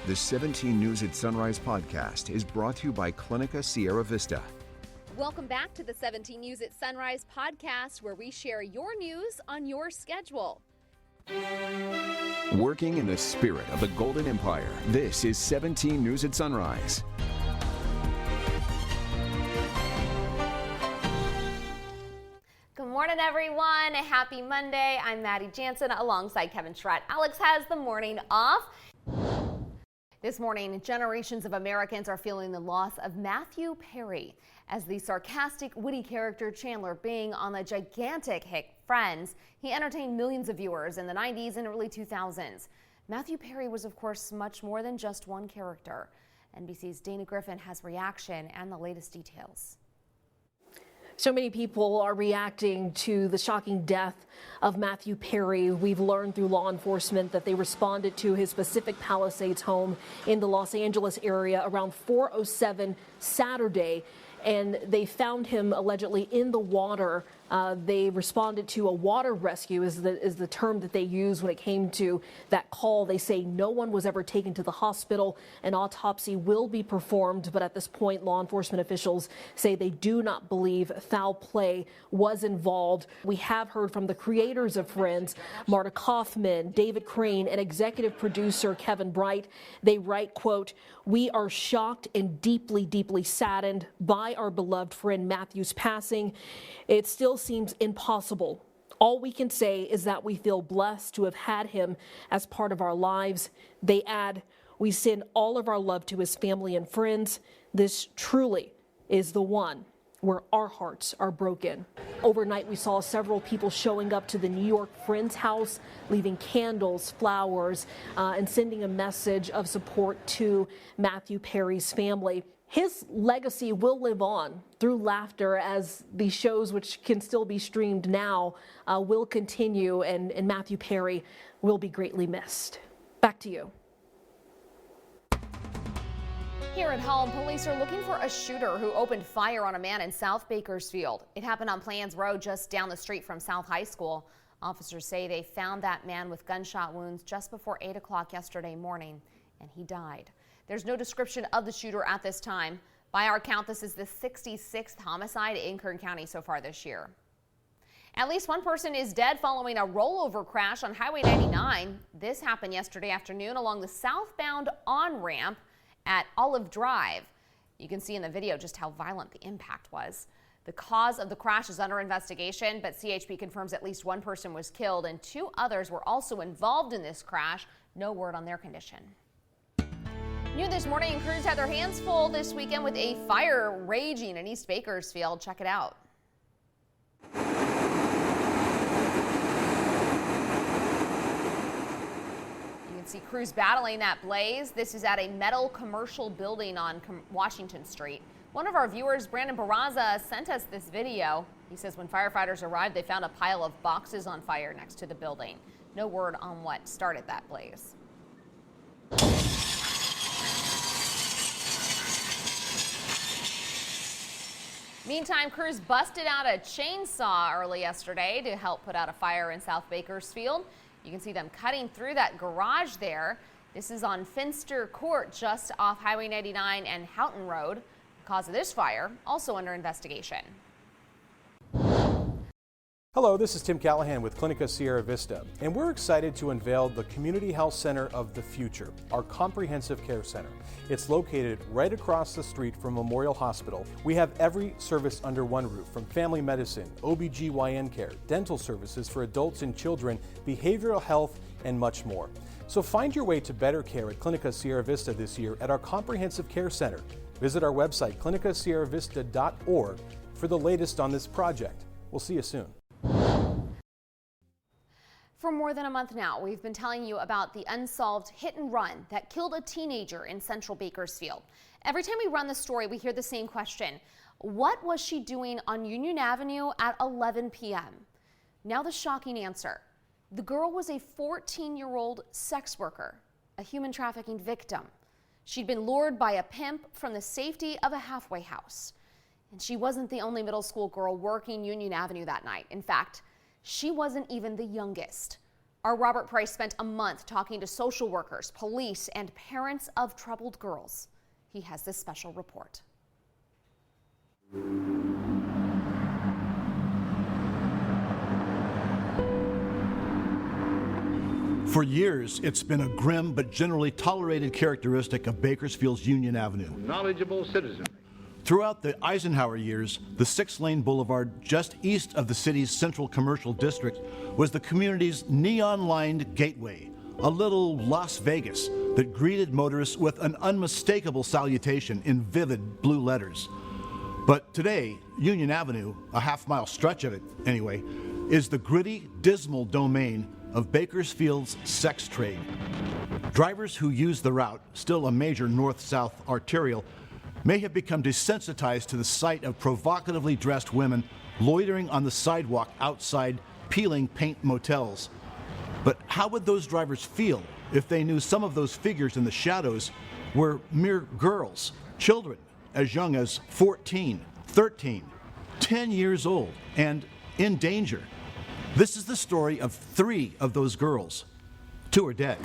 The 17 News at Sunrise podcast is brought to you by Clinica Sierra Vista. Welcome back to the 17 News at Sunrise podcast, where we share your news on your schedule. Working in the spirit of the Golden Empire, this is 17 News at Sunrise. Good morning, everyone. Happy Monday. I'm Maddie Jansen alongside Kevin Schrett. Alex has the morning off. This morning, generations of Americans are feeling the loss of Matthew Perry as the sarcastic, witty character Chandler Bing on the gigantic hit Friends. He entertained millions of viewers in the 90s and early 2000s. Matthew Perry was, of course, much more than just one character. NBC's Dana Griffin has reaction and the latest details. So many people are reacting to the shocking death of Matthew Perry. We've learned through law enforcement that they responded to his Pacific Palisades home in the Los Angeles area around 4:07 Saturday, and they found him allegedly in the water. They responded to a water rescue is the term that they use when it came to that call. They say no one was ever taken to the hospital. An autopsy will be performed, but at this point, law enforcement officials say they do not believe foul play was involved. We have heard from the creators of Friends, Marta Kaufman, David Crane, and executive producer Kevin Bright. They write, quote, "We are shocked and deeply, deeply saddened by our beloved friend Matthew's passing. It still seems impossible. All we can say is that we feel blessed to have had him as part of our lives." They add, "We send all of our love to his family and friends. This truly is the one where our hearts are broken." Overnight, we saw several people showing up to the New York Friends house, leaving candles, flowers, and sending a message of support to Matthew Perry's family. His legacy will live on through laughter as these shows, which can still be streamed now, will continue, and Matthew Perry will be greatly missed. Back to you. Here at home, police are looking for a shooter who opened fire on a man in South Bakersfield. It happened on Plans Road just down the street from South High School. Officers say they found that man with gunshot wounds just before 8 o'clock yesterday morning, and he died. There's no description of the shooter at this time. By our count, this is the 66th homicide in Kern County so far this year. At least one person is dead following a rollover crash on Highway 99. This happened yesterday afternoon along the southbound on-ramp at Olive Drive. You can see in the video just how violent the impact was. The cause of the crash is under investigation, but CHP confirms at least one person was killed and 2 others were also involved in this crash. No word on their condition. New this morning, crews had their hands full this weekend with a fire raging in East Bakersfield. Check it out. You can see crews battling that blaze. This is at a metal commercial building on Washington Street. One of our viewers, Brandon Barraza, sent us this video. He says when firefighters arrived, they found a pile of boxes on fire next to the building. No word on what started that blaze. Meantime, crews busted out a chainsaw early yesterday to help put out a fire in South Bakersfield. You can see them cutting through that garage there. This is on Finster Court, just off Highway 99 and Houghton Road. The cause of this fire also under investigation. Hello, this is Tim Callahan with Clinica Sierra Vista, and we're excited to unveil the Community Health Center of the Future, our comprehensive care center. It's located right across the street from Memorial Hospital. We have every service under one roof, from family medicine, OBGYN care, dental services for adults and children, behavioral health, and much more. So find your way to better care at Clinica Sierra Vista this year at our comprehensive care center. Visit our website, clinicasierravista.org, for the latest on this project. We'll see you soon. For more than a month now, we've been telling you about the unsolved hit and run that killed a teenager in central Bakersfield. Every time we run the story, we hear the same question. What was she doing on Union Avenue at 11 p.m.? Now the shocking answer. The girl was a 14-year-old sex worker, a human trafficking victim. She'd been lured by a pimp from the safety of a halfway house. And she wasn't the only middle school girl working Union Avenue that night. In fact, she wasn't even the youngest. Our Robert Price spent a month talking to social workers, police, and parents of troubled girls. He has this special report. For years, it's been a grim but generally tolerated characteristic of Bakersfield's Union Avenue. Knowledgeable citizen. Throughout the Eisenhower years, the 6-lane boulevard just east of the city's central commercial district was the community's neon-lined gateway, a little Las Vegas that greeted motorists with an unmistakable salutation in vivid blue letters. But today, Union Avenue, a half-mile stretch of it anyway, is the gritty, dismal domain of Bakersfield's sex trade. Drivers who use the route, still a major north-south arterial, may have become desensitized to the sight of provocatively dressed women loitering on the sidewalk outside peeling paint motels. But how would those drivers feel if they knew some of those figures in the shadows were mere girls, children as young as 14, 13, 10 years old, and in danger? This is the story of 3 of those girls. 2 are dead.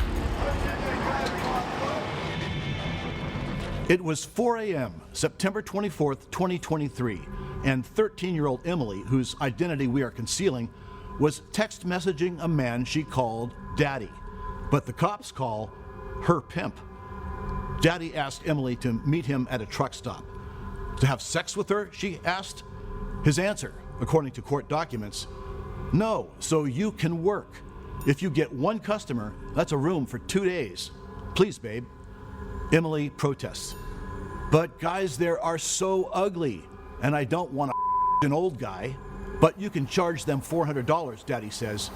It was 4 a.m., September 24th, 2023, and 13-year-old Emily, whose identity we are concealing, was text messaging a man she called Daddy, but the cops call her pimp. Daddy asked Emily to meet him at a truck stop. To have sex with her, she asked? His answer, according to court documents, no, so you can work. If you get 1 customer, that's a room for 2 days. Please, babe. Emily protests. But guys there are so ugly, and I don't want to an old guy. But you can charge them $400, Daddy says.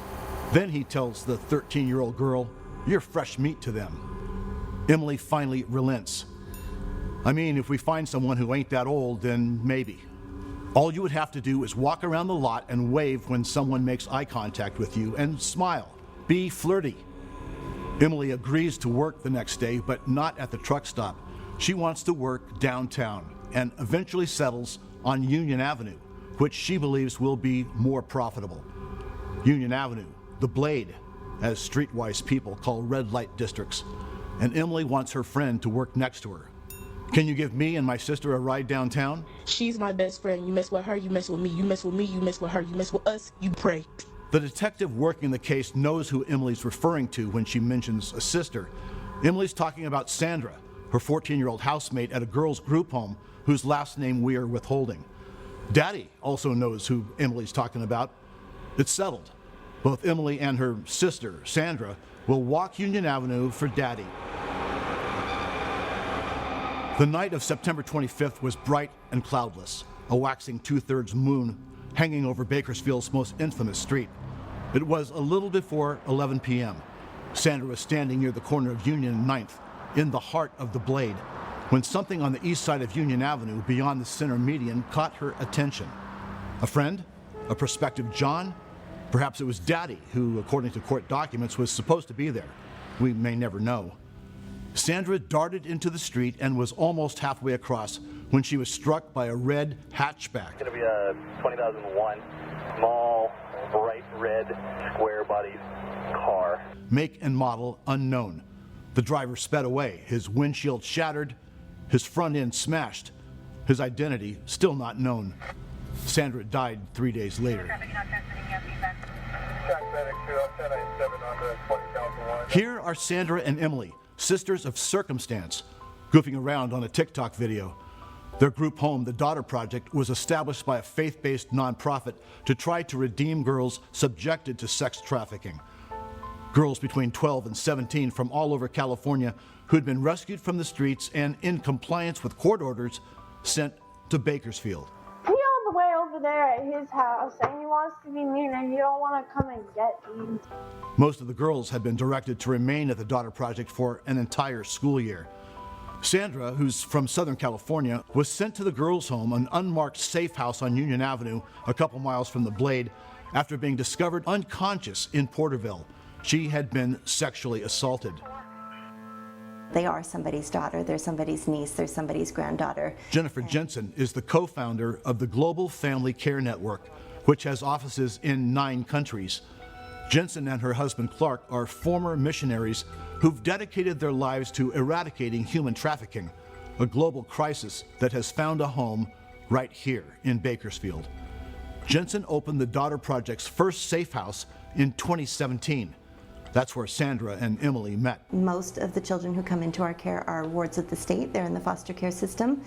Then he tells the 13-year-old girl, you're fresh meat to them. Emily finally relents. I mean, if we find someone who ain't that old, then maybe. All you would have to do is walk around the lot and wave when someone makes eye contact with you and smile. Be flirty. Emily agrees to work the next day, but not at the truck stop. She wants to work downtown and eventually settles on Union Avenue, which she believes will be more profitable. Union Avenue, the Blade, as streetwise people call red light districts. And Emily wants her friend to work next to her. Can you give me and my sister a ride downtown? She's my best friend. You mess with her, you mess with me. You mess with me, you mess with her. You mess with us, you pray. The detective working the case knows who Emily's referring to when she mentions a sister. Emily's talking about Sandra, her 14-year-old housemate at a girls' group home whose last name we are withholding. Daddy also knows who Emily's talking about. It's settled. Both Emily and her sister, Sandra, will walk Union Avenue for Daddy. The night of September 25th was bright and cloudless, a waxing 2/3 moon hanging over Bakersfield's most infamous street. It was a little before 11 p.m. Sandra was standing near the corner of Union and 9th, in the heart of the Blade, when something on the east side of Union Avenue beyond the center median caught her attention. A friend? A prospective John? Perhaps it was Daddy, who, according to court documents, was supposed to be there. We may never know. Sandra darted into the street and was almost halfway across when she was struck by a red hatchback. It's going to be a 2001 small, bright red, square body car. Make and model unknown. The driver sped away, his windshield shattered, his front end smashed, his identity still not known. Sandra died 3 days later. Here are Sandra and Emily, sisters of circumstance, goofing around on a TikTok video. Their group home, the Daughter Project, was established by a faith-based nonprofit to try to redeem girls subjected to sex trafficking. Girls between 12 and 17 from all over California who'd been rescued from the streets and, in compliance with court orders, sent to Bakersfield. He all the way over there at his house, and he wants to be mean, and you don't want to come and get me. Most of the girls had been directed to remain at the Daughter Project for an entire school year. Sandra, who's from Southern California, was sent to the girls' home, an unmarked safe house on Union Avenue, a couple miles from the Blade, after being discovered unconscious in Porterville. She had been sexually assaulted. They are somebody's daughter, they're somebody's niece, they're somebody's granddaughter. Jennifer Jensen is the co-founder of the Global Family Care Network, which has offices in 9 countries. Jensen and her husband Clark are former missionaries who've dedicated their lives to eradicating human trafficking, a global crisis that has found a home right here in Bakersfield. Jensen opened the Daughter Project's first safe house in 2017. That's where Sandra and Emily met. Most of the children who come into our care are wards of the state. They're in the foster care system,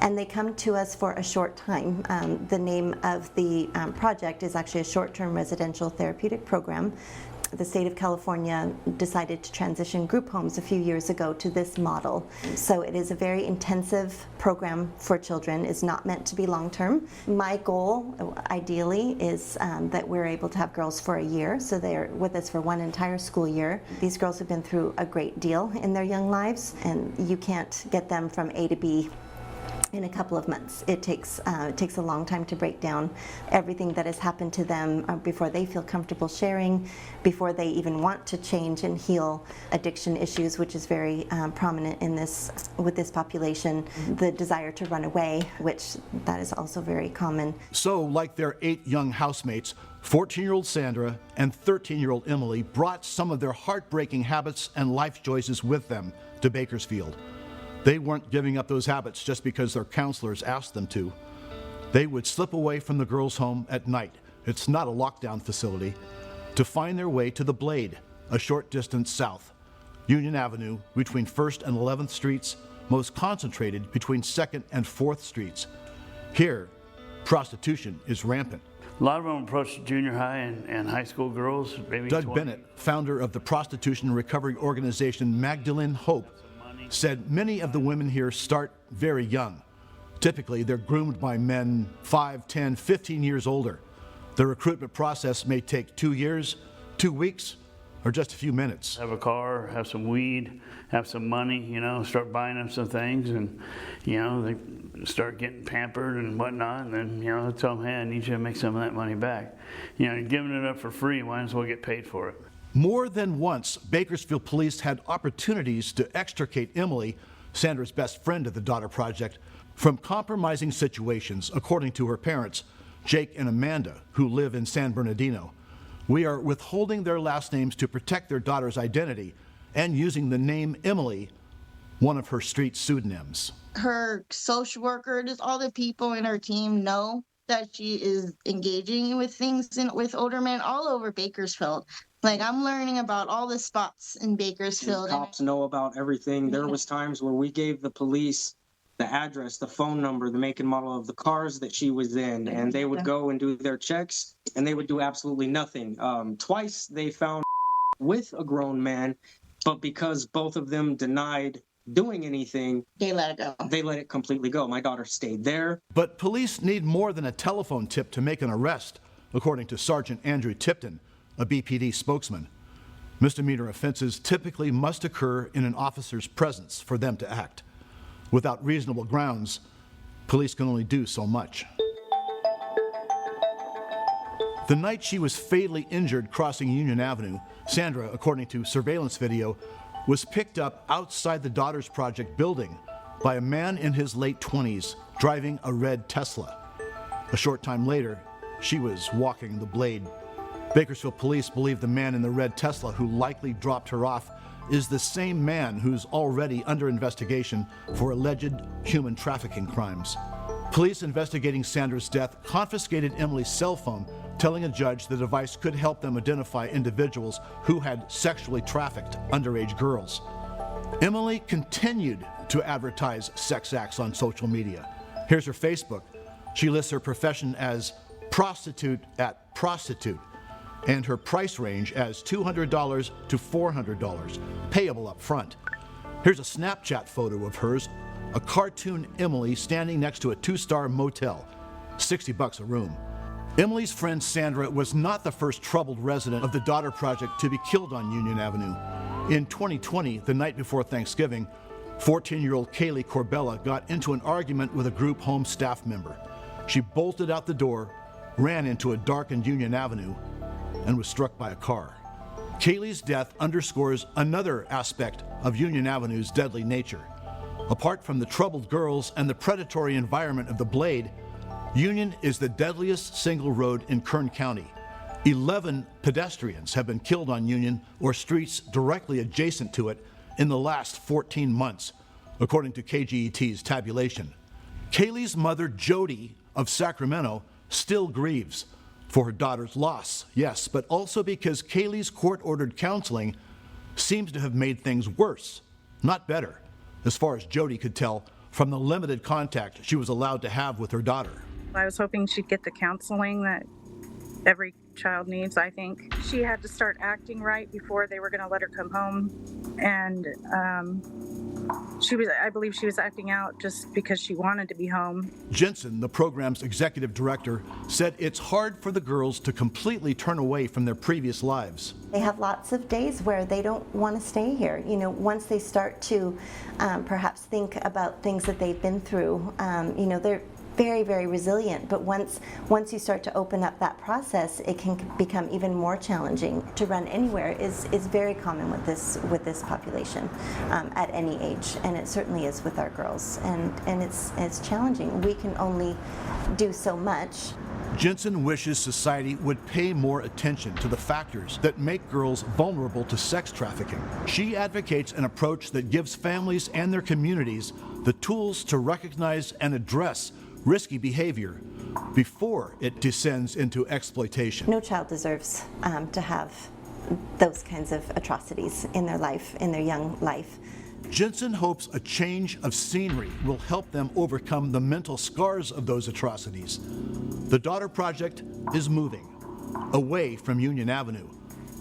and they come to us for a short time. The name of the project is actually a short-term residential therapeutic program. The state of California decided to transition group homes a few years ago to this model. So it is a very intensive program for children. It's not meant to be long-term. My goal, ideally, is that we're able to have girls for a year, so they're with us for one entire school year. These girls have been through a great deal in their young lives, and you can't get them from A to B in a couple of months. It takes a long time to break down everything that has happened to them before they feel comfortable sharing, before they even want to change and heal addiction issues, which is very prominent in with this population. The desire to run away, which that is also very common. So, like their 8 young housemates, 14-year-old Sandra and 13-year-old Emily brought some of their heartbreaking habits and life choices with them to Bakersfield. They weren't giving up those habits just because their counselors asked them to. They would slip away from the girls' home at night, it's not a lockdown facility, to find their way to the Blade, a short distance south. Union Avenue between 1st and 11th Streets, most concentrated between 2nd and 4th Streets. Here, prostitution is rampant. A lot of them approach junior high and high school girls, maybe Doug 20. Bennett, founder of the prostitution recovery organization Magdalene Hope, said many of the women here start very young. Typically, they're groomed by men 5, 10, 15 years older. The recruitment process may take 2 years, 2 weeks, or just a few minutes. Have a car, have some weed, have some money, start buying them some things, and, they start getting pampered and whatnot, and then, they tell them, hey, I need you to make some of that money back. You're giving it up for free, might as well get paid for it. More than once, Bakersfield police had opportunities to extricate Emily, Sandra's best friend at the Daughter Project, from compromising situations, according to her parents, Jake and Amanda, who live in San Bernardino. We are withholding their last names to protect their daughter's identity and using the name Emily, one of her street pseudonyms. Her social worker, just all the people in her team know that she is engaging with things with older men all over Bakersfield. Like, I'm learning about all the spots in Bakersfield. The cops know about everything. There was times where we gave the police the address, the phone number, the make and model of the cars that she was in, and they would go and do their checks, and they would do absolutely nothing. Twice they found with a grown man, but because both of them denied doing anything, they let it go. They let it completely go. My daughter stayed there. But police need more than a telephone tip to make an arrest, according to Sergeant Andrew Tipton, a BPD spokesman. Misdemeanor offenses typically must occur in an officer's presence for them to act. Without reasonable grounds, police can only do so much. The night she was fatally injured crossing Union Avenue, Sandra, according to surveillance video, was picked up outside the Daughters Project building by a man in his late 20s driving a red Tesla. A short time later, she was walking the Blade. Bakersfield police believe the man in the red Tesla who likely dropped her off is the same man who's already under investigation for alleged human trafficking crimes. Police investigating Sandra's death confiscated Emily's cell phone, telling a judge the device could help them identify individuals who had sexually trafficked underage girls. Emily continued to advertise sex acts on social media. Here's her Facebook. She lists her profession as prostitute at prostitute, and her price range as $200 to $400, payable up front. Here's a Snapchat photo of hers, a cartoon Emily standing next to a 2-star motel, $60 a room. Emily's friend Sandra was not the first troubled resident of the Daughter Project to be killed on Union Avenue. In 2020, the night before Thanksgiving, 14-year-old Kaylee Corbella got into an argument with a group home staff member. She bolted out the door, ran into a darkened Union Avenue, and was struck by a car. Kaylee's death underscores another aspect of Union Avenue's deadly nature. Apart from the troubled girls and the predatory environment of the Blade, Union is the deadliest single road in Kern County. 11 pedestrians have been killed on Union or streets directly adjacent to it in the last 14 months, according to KGET's tabulation. Kaylee's mother, Jody of Sacramento, still grieves for her daughter's loss, yes, but also because Kaylee's court-ordered counseling seems to have made things worse, not better, as far as Jody could tell from the limited contact she was allowed to have with her daughter. I was hoping she'd get the counseling that every child needs, I think. She had to start acting right before they were going to let her come home. And I believe she was acting out just because she wanted to be home. Jensen, the program's executive director, said it's hard for the girls to completely turn away from their previous lives. They have lots of days where they don't want to stay here. You know, once they start to perhaps think about things that they've been through, you know, they're very, very resilient, but once you start to open up that process, it can become even more challenging. To run anywhere is very common with this population at any age, and it certainly is with our girls, and it's challenging. We can only do so much. Jensen wishes society would pay more attention to the factors that make girls vulnerable to sex trafficking. She advocates an approach that gives families and their communities the tools to recognize and address risky behavior before it descends into exploitation. No child deserves to have those kinds of atrocities in their life, in their young life. Jensen hopes a change of scenery will help them overcome the mental scars of those atrocities. The Daughter Project is moving away from Union Avenue,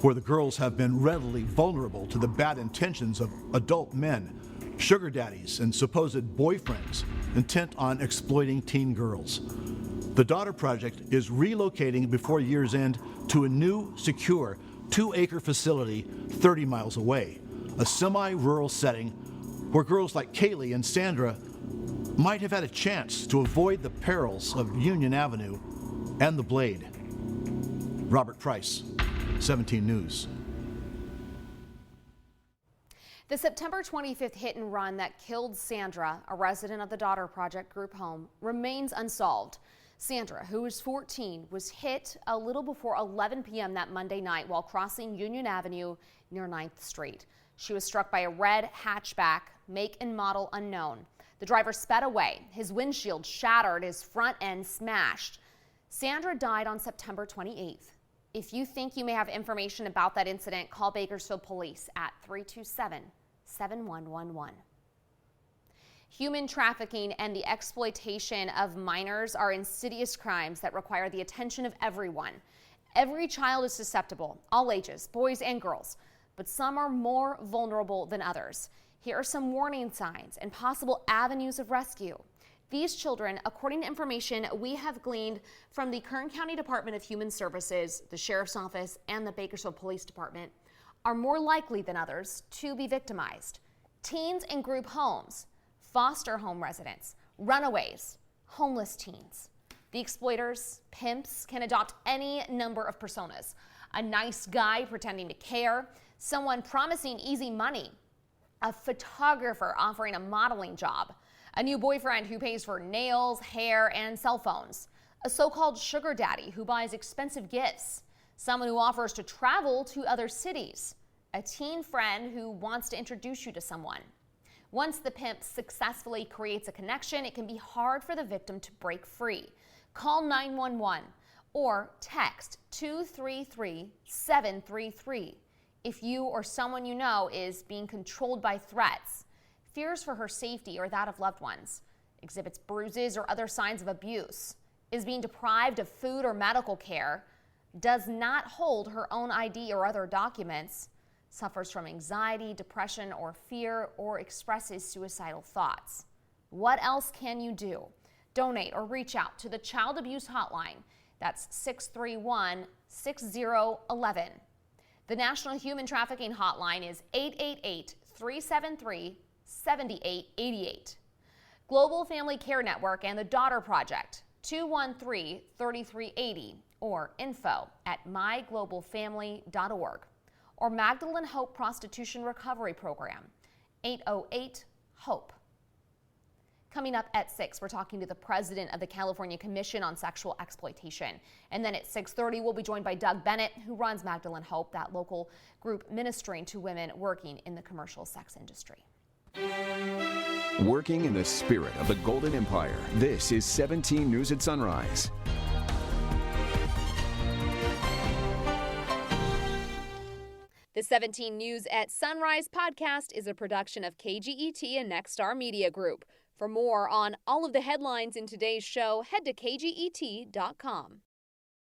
where the girls have been readily vulnerable to the bad intentions of adult men, sugar daddies, and supposed boyfriends intent on exploiting teen girls. The Daughter Project is relocating before year's end to a new, secure, 2-acre facility 30 miles away, a semi-rural setting where girls like Kaylee and Sandra might have had a chance to avoid the perils of Union Avenue and the Blade. Robert Price, 17 News. The September 25th hit and run that killed Sandra, a resident of the Daughter Project group home, remains unsolved. Sandra, who is 14, was hit a little before 11 p.m. that Monday night while crossing Union Avenue near 9th Street. She was struck by a red hatchback, make and model unknown. The driver sped away. His windshield shattered, his front end smashed. Sandra died on September 28th. If you think you may have information about that incident, call Bakersfield Police at 327-7111. Human trafficking and the exploitation of minors are insidious crimes that require the attention of everyone. Every child is susceptible, all ages, boys and girls, but some are more vulnerable than others. Here are some warning signs and possible avenues of rescue. These children, according to information we have gleaned from the Kern County Department of Human Services, the Sheriff's Office, and the Bakersfield Police Department, are more likely than others to be victimized. Teens in group homes, foster home residents, runaways, homeless teens. The exploiters, pimps, can adopt any number of personas. A nice guy pretending to care, someone promising easy money, a photographer offering a modeling job, a new boyfriend who pays for nails, hair, and cell phones, a so-called sugar daddy who buys expensive gifts, someone who offers to travel to other cities, a teen friend who wants to introduce you to someone. Once the pimp successfully creates a connection, it can be hard for the victim to break free. Call 911 or text 233-733 if you or someone you know is being controlled by threats, fears for her safety or that of loved ones, exhibits bruises or other signs of abuse, is being deprived of food or medical care, does not hold her own ID or other documents, suffers from anxiety, depression, or fear, or expresses suicidal thoughts. What else can you do? Donate or reach out to the Child Abuse Hotline. That's 631-6011. The National Human Trafficking Hotline is 888-373-7888. Global Family Care Network and the Daughter Project, 213-3380, or info@myglobalfamily.org. Or Magdalene Hope Prostitution Recovery Program, 808-HOPE. Coming up at 6, we're talking to the president of the California Commission on Sexual Exploitation. And then at 6:30, we'll be joined by Doug Bennett, who runs Magdalene Hope, that local group ministering to women working in the commercial sex industry. Working in the spirit of the Golden Empire, this is 17 News at Sunrise. The 17 News at Sunrise podcast is a production of KGET and Nexstar Media Group. For more on all of the headlines in today's show, head to kget.com.